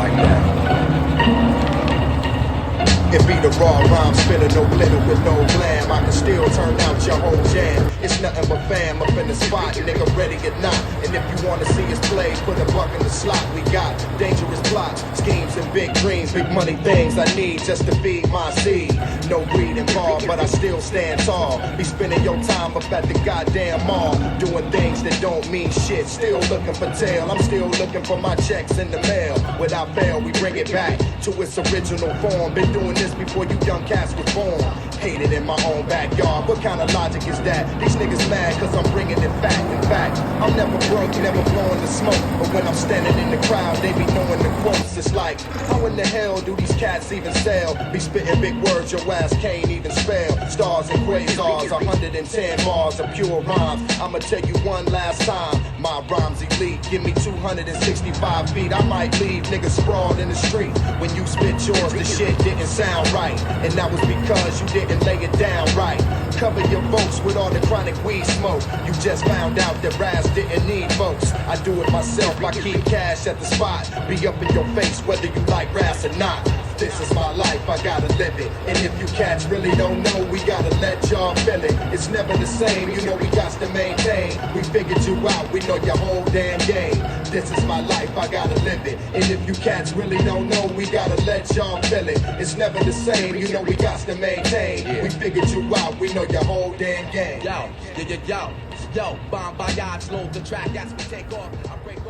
like that. It be the raw rhyme spinning, no glitter with no glam. I can still turn out your whole jam. It's nothing but fam up in the spot, nigga, ready or not. And if you wanna see us play, put a buck in the slot. We got dangerous plots, schemes and big dreams, big money things I need just to feed my seed. No greed involved, but I still stand tall. Be spending your time up at the goddamn mall, doing things that don't mean shit. Still looking for tail, I'm still looking for my checks in the mail. Without fail, we bring it back to its original form. Been doing this before you young cats was born. Hated in my own backyard, what kind of logic is that? These niggas mad cause I'm bringing it back. In fact, I'm never broke, never blowing the smoke. But when I'm standing in the crowd, they be knowing the quotes. It's like, how in the hell do these cats even sell? Be spitting big words your ass can't even spell. Stars and quasars, 110 bars of pure rhymes. I'ma tell you one last time, my rhymes elite. Give me 265 feet, I might leave niggas sprawled in the street. When you spit yours, the shit didn't sound right. And that was because you didn't lay it down right. Cover your folks with all the chronic weed smoke. You just found out that Raz didn't need folks. I do it myself, I keep cash at the spot. Be up in your face whether you like Raz or not. This is my life, I gotta live it. And if you cats really don't know, we gotta let y'all feel it. It's never the same, you know we got to maintain. We figured you out, we know your whole damn game. This is my life, I gotta live it. And if you cats really don't know, we gotta let y'all feel it. It's never the same, you know we got to maintain. We figured you out, we know your whole damn game. Yo, Bon Voyage, load the track as we take off. I break